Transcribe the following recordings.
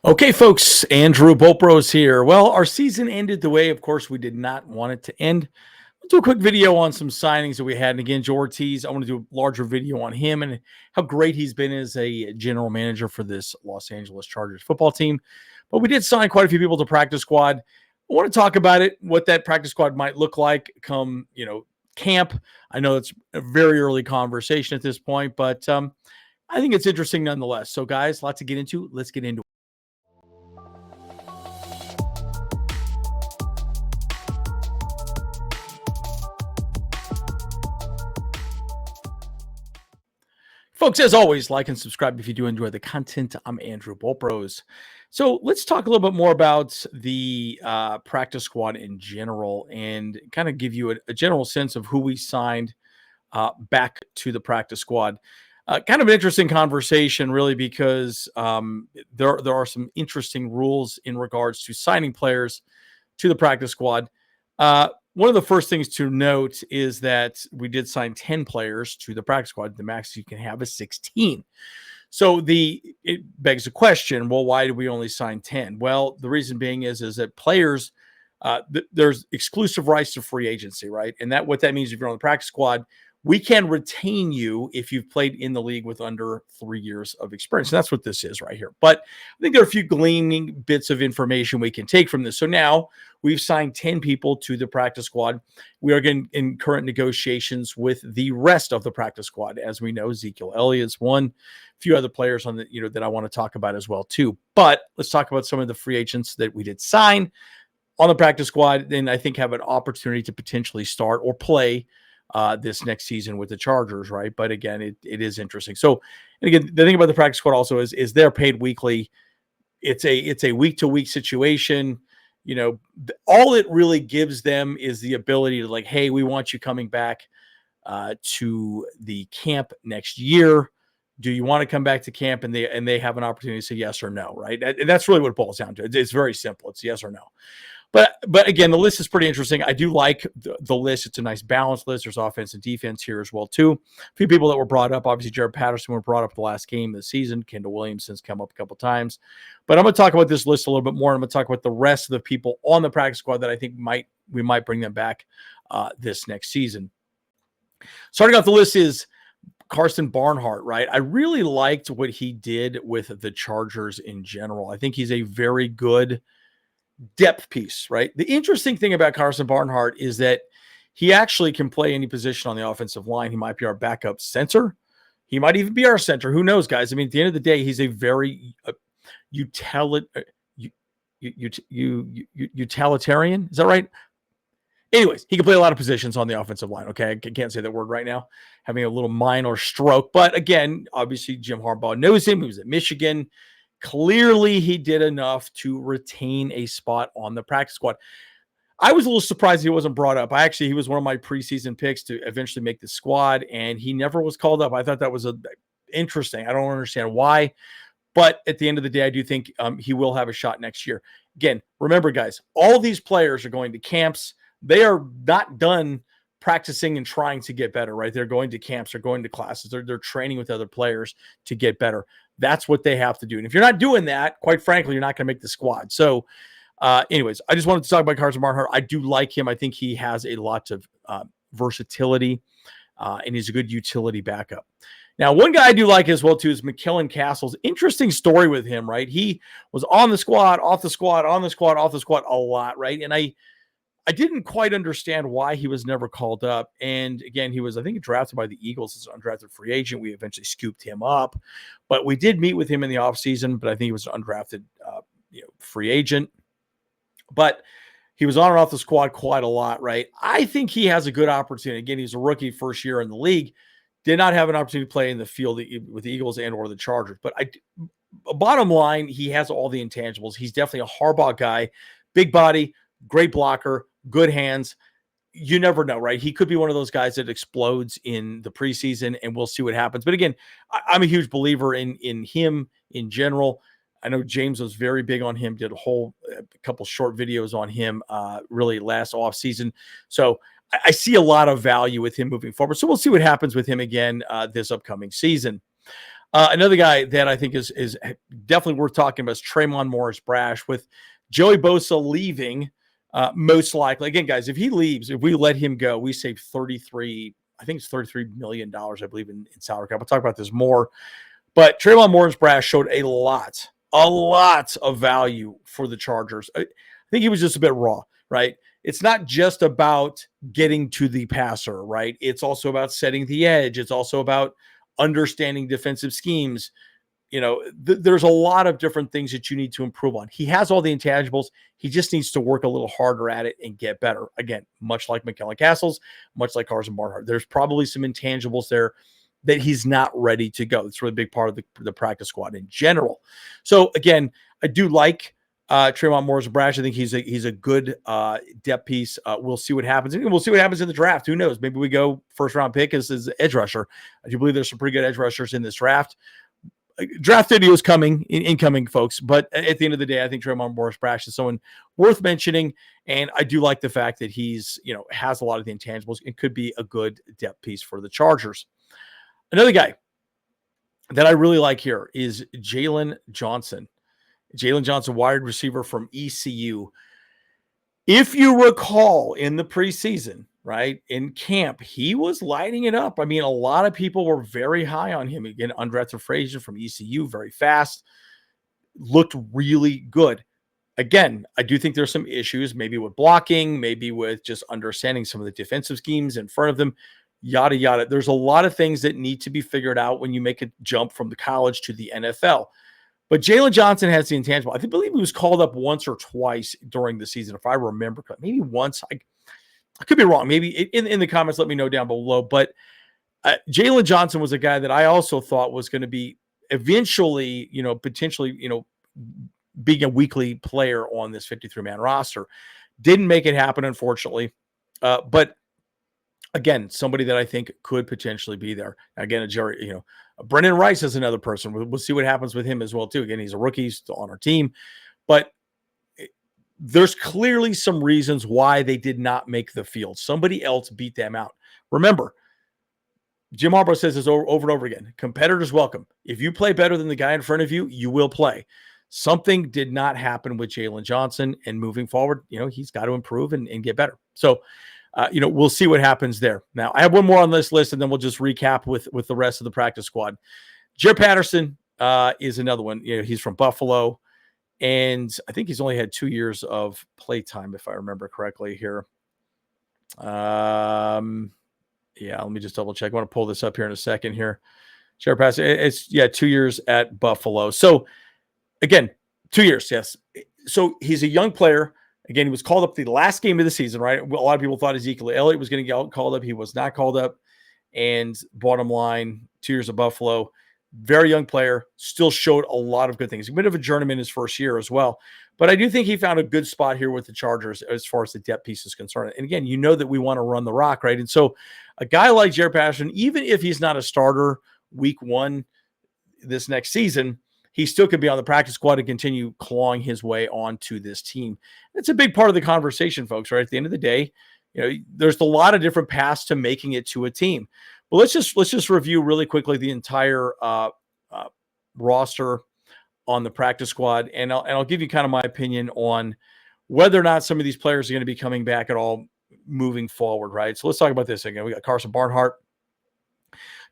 Okay, folks, Andrew Bopros here. Well, our season ended the way, of course, we did not want it to end. I'll do a quick video on some signings that we had. And again, Joe Ortiz, I want to do a larger video on him and how great he's been as a general manager for this Los Angeles Chargers football team. But we did sign quite a few people to practice squad. I want to talk about it, what that practice squad might look like come, camp. I know it's a very early conversation at this point, but I think it's interesting nonetheless. So, guys, lots to get into. Let's get into it. Folks, as always, like and subscribe if you do enjoy the content. I'm Andrew Bolpros. So let's talk a little bit more about the practice squad in general and kind of give you a general sense of who we signed back to the practice squad. Kind of an interesting conversation, really, because there are some interesting rules in regards to signing players to the practice squad. One of the first things to note is that we did sign 10 players to the practice squad. The max you can have is 16. So it begs the question, well, why did we only sign 10? Well, the reason being is that players, there's exclusive rights to free agency, right? And what that means, if you're on the practice squad, we can retain you if you've played in the league with under 3 years of experience. And that's what this is right here. But I think there are a few gleaning bits of information we can take from this. So now we've signed 10 people to the practice squad. We are getting in current negotiations with the rest of the practice squad. As we know, Ezekiel Elliott's one, a few other players on the, that I want to talk about as well too. But let's talk about some of the free agents that we did sign on the practice squad, and I think have an opportunity to potentially start or play this next season with the Chargers, right? But again, it is interesting. So, and again, the thing about the practice squad also is they're paid weekly. It's a week to week situation. All it really gives them is the ability to, like, hey, we want you coming back to the camp next year. Do you want to come back to camp? And they have an opportunity to say yes or no, right? And that's really what it boils down to. It's very simple. It's yes or no. But again, the list is pretty interesting. I do like the list. It's a nice balanced list. There's offense and defense here as well too. A few people that were brought up. Obviously, Jared Patterson were brought up the last game of the season. Kendall Williamson's come up a couple times. But I'm going to talk about this list a little bit more. I'm going to talk about the rest of the people on the practice squad that I think we might bring them back this next season. Starting off the list is Carson Barnhart, right? I really liked what he did with the Chargers in general. I think he's a very good depth piece, right? The interesting thing about Carson Barnhart is that he actually can play any position on the offensive line. He might be our backup center. He might even be our center. Who knows, guys? I mean, at the end of the day, he's a very utilitarian. Is that right? Anyways, he can play a lot of positions on the offensive line. Okay, I can't say that word right now. Having a little minor stroke. But again, obviously, Jim Harbaugh knows him. He was at Michigan. Clearly, he did enough to retain a spot on the practice squad. I was a little surprised he wasn't brought up. He was one of my preseason picks to eventually make the squad, and he never was called up. I thought that was interesting. I don't understand why, but at the end of the day, I do think he will have a shot next year. Again, remember, guys, all these players are going to camps. They are not done practicing and trying to get better, right? They're going to camps, they're going to classes, they're training with other players to get better. That's what they have to do. And if you're not doing that, quite frankly, you're not going to make the squad. So anyways, I just wanted to talk about Carson Barnhart. I do like him. I think he has a lot of versatility and he's a good utility backup. Now, one guy I do like as well, too, is McKellen Castles. Interesting story with him, right? He was on the squad, off the squad, on the squad, off the squad a lot, right? And I didn't quite understand why he was never called up. And again, he was, I think, drafted by the Eagles as an undrafted free agent. We eventually scooped him up. But we did meet with him in the offseason, but I think he was an undrafted free agent. But he was on and off the squad quite a lot, right? I think he has a good opportunity. Again, he's a rookie first year in the league. Did not have an opportunity to play in the field with the Eagles and or the Chargers. But bottom line, he has all the intangibles. He's definitely a Harbaugh guy. Big body, great blocker, good hands. You never know, right? He could be one of those guys that explodes in the preseason, and we'll see what happens. But again, I'm a huge believer in him in general. I know James was very big on him, did a couple short videos on him really last offseason. So I see a lot of value with him moving forward. So we'll see what happens with him again this upcoming season. Another guy that I think is definitely worth talking about is Tremont Morris-Brash. With Joey Bosa leaving, most likely. Again, guys, if he leaves, if we let him go, we save 33, I think it's $33 million, I believe, in salary cap. We'll talk about this more. But Tremont Morris-Brash showed a lot of value for the Chargers. I think he was just a bit raw, right? It's not just about getting to the passer, right? It's also about setting the edge. It's also about understanding defensive schemes. There's a lot of different things that you need to improve on. He has all the intangibles. He just needs to work a little harder at it and get better. Again, much like McKellen Castles, much like Carson Barnhart, there's probably some intangibles there that he's not ready to go. It's a really big part of the practice squad in general. So again, I do like Tremont Morris-Brash. I think he's a good depth piece. We'll see what happens. And we'll see what happens in the draft. Who knows? Maybe we go first round pick as edge rusher. I do believe there's some pretty good edge rushers in this draft. Draft video is incoming, folks. But at the end of the day, I think Tremont Morris-Brash is someone worth mentioning. And I do like the fact that he's, has a lot of the intangibles and could be a good depth piece for the Chargers. Another guy that I really like here is Jalen Johnson. Jalen Johnson, wide receiver from ECU. If you recall in the preseason, right, in camp, he was lighting it up. I mean, a lot of people were very high on him. Again, undrafted free agent from ECU, very fast, looked really good. Again, I do think there's some issues, maybe with blocking, maybe with just understanding some of the defensive schemes in front of them, yada, yada. There's a lot of things that need to be figured out when you make a jump from the college to the NFL. But Jalen Johnson has the intangible. I believe he was called up once or twice during the season, if I remember correctly. Maybe once. I could be wrong. Maybe in the comments, let me know down below. But Jalen Johnson was a guy that I also thought was going to be eventually, potentially, being a weekly player on this 53-man roster. Didn't make it happen, unfortunately. But again, somebody that I think could potentially be there. Again, Brendan Rice is another person. We'll see what happens with him as well, too. Again, he's a rookie, he's still on our team. But there's clearly some reasons why they did not make the field. Somebody else beat them out. Remember, Jim Harbaugh says this over and over again. Competitors welcome. If you play better than the guy in front of you, you will play. Something did not happen with Jalen Johnson, and moving forward, he's got to improve and get better. So, we'll see what happens there. Now, I have one more on this list, and then we'll just recap with the rest of the practice squad. Jaret Patterson is another one. He's from Buffalo, and I think he's only had 2 years of play time, if I remember correctly here. Let me just double check. I want to pull this up here in a second here. Jaret Patterson, it's 2 years at Buffalo. So, again, 2 years, yes. So, he's a young player. Again, he was called up the last game of the season, right? A lot of people thought Ezekiel Elliott was going to get called up. He was not called up. And bottom line, 2 years of Buffalo, very young player, still showed a lot of good things. A bit of a journeyman his first year as well. But I do think he found a good spot here with the Chargers as far as the depth piece is concerned. And again, that we want to run the rock, right? And so a guy like Jaret Patterson, even if he's not a starter week one this next season, he still could be on the practice squad and continue clawing his way onto this team. It's a big part of the conversation, folks, right? At the end of the day, there's a lot of different paths to making it to a team. But let's just review really quickly the entire roster on the practice squad, and I'll give you kind of my opinion on whether or not some of these players are going to be coming back at all moving forward, right? So let's talk about this again. We got Carson Barnhart.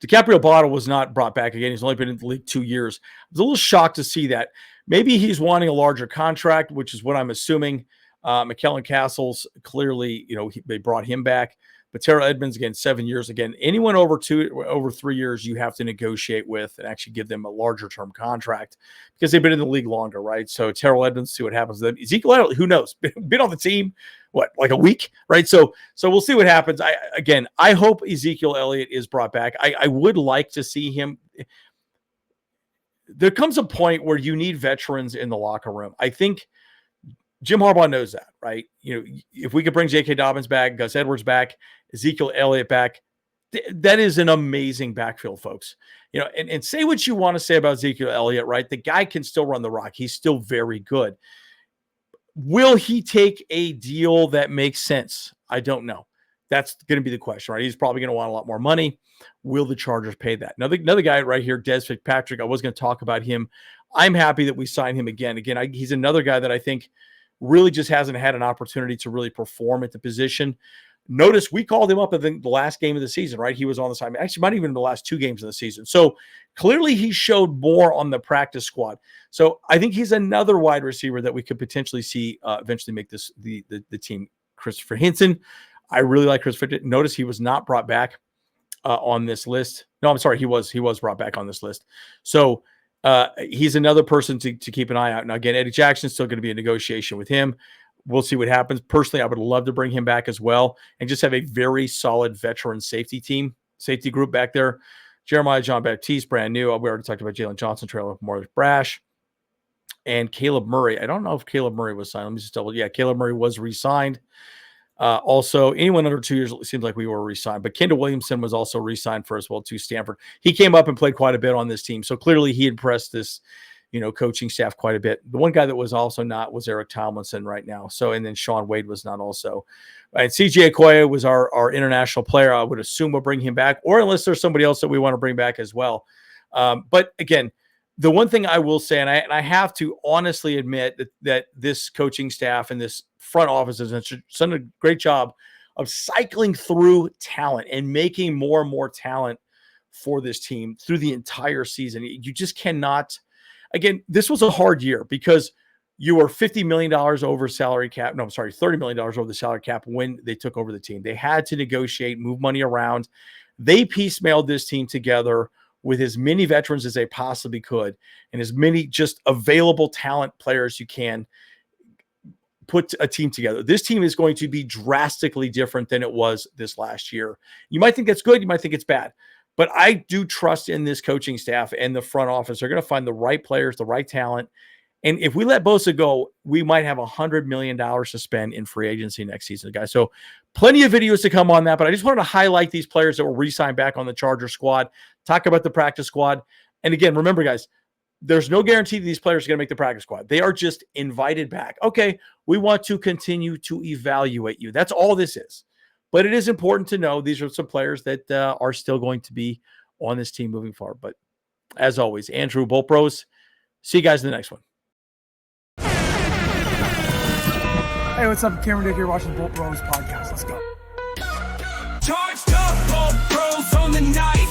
DiCaprio Bottle was not brought back again. He's only been in the league 2 years. I was a little shocked to see that. Maybe he's wanting a larger contract, which is what I'm assuming. McKellen Castles, clearly, they brought him back. But Terrell Edmonds, again, 7 years. Again, anyone over 3 years, you have to negotiate with and actually give them a larger term contract because they've been in the league longer, right? So Terrell Edmonds, see what happens to them. Ezekiel Elliott, who knows? Been on the team, like a week, right? So we'll see what happens. I hope Ezekiel Elliott is brought back. I would like to see him. There comes a point where you need veterans in the locker room. I think Jim Harbaugh knows that, right? If we could bring J.K. Dobbins back, Gus Edwards back, Ezekiel Elliott back, that is an amazing backfield, folks. And say what you want to say about Ezekiel Elliott, right? The guy can still run the rock. He's still very good. Will he take a deal that makes sense? I don't know. That's going to be the question, right? He's probably going to want a lot more money. Will the Chargers pay that? Another guy right here, Des Fitzpatrick. I was going to talk about him. I'm happy that we signed him again. He's another guy that I think really just hasn't had an opportunity to really perform at the position. Notice we called him up in the last game of the season, right? He was on the side. Actually, might even in the last 2 games of the season. So clearly he showed more on the practice squad. So I think he's another wide receiver that we could potentially see eventually make this the team. Christopher Hinton. I really like Christopher. Notice he was not brought back on this list. No, I'm sorry. He was brought back on this list. So he's another person to keep an eye out. Now, again, Eddie Jackson's still going to be a negotiation with him. We'll see what happens. Personally, I would love to bring him back as well and just have a very solid veteran safety group back there. Jeremiah John Baptiste, brand new. We already talked about Jalen Johnson, Traylon Morris Brash, and Caleb Murray. I don't know if Caleb Murray was signed. Let me just double. Yeah, Caleb Murray was re-signed. Also, anyone under 2 years, it seems like we were re-signed. But Kendall Williamson was also re-signed for as well to Stanford. He came up and played quite a bit on this team. So clearly he impressed this coaching staff quite a bit. The one guy that was also not was Eric Tomlinson right now. So, and then Sean Wade was not also. And CJ Okoye was our international player. I would assume we'll bring him back, or unless there's somebody else that we want to bring back as well. But again, the one thing I will say, and I have to honestly admit that this coaching staff and this front office has done a great job of cycling through talent and making more and more talent for this team through the entire season. You just cannot. Again, this was a hard year because you were $50 million over salary cap. No, I'm sorry, $30 million over the salary cap when they took over the team. They had to negotiate, move money around. They piecemealed this team together with as many veterans as they possibly could and as many just available talent players you can put a team together. This team is going to be drastically different than it was this last year. You might think that's good. You might think it's bad. But I do trust in this coaching staff and the front office. They're going to find the right players, the right talent. And if we let Bosa go, we might have $100 million to spend in free agency next season, guys. So plenty of videos to come on that. But I just wanted to highlight these players that were re-signed back on the Charger squad, talk about the practice squad. And again, remember, guys, there's no guarantee that these players are going to make the practice squad. They are just invited back. Okay, we want to continue to evaluate you. That's all this is. But it is important to know these are some players that are still going to be on this team moving forward. But as always, Andrew, Bolt Bros. See you guys in the next one. Hey, what's up? Cameron Dick here watching Bolt Bros podcast. Let's go. Charged up, Bolt Bros on the night.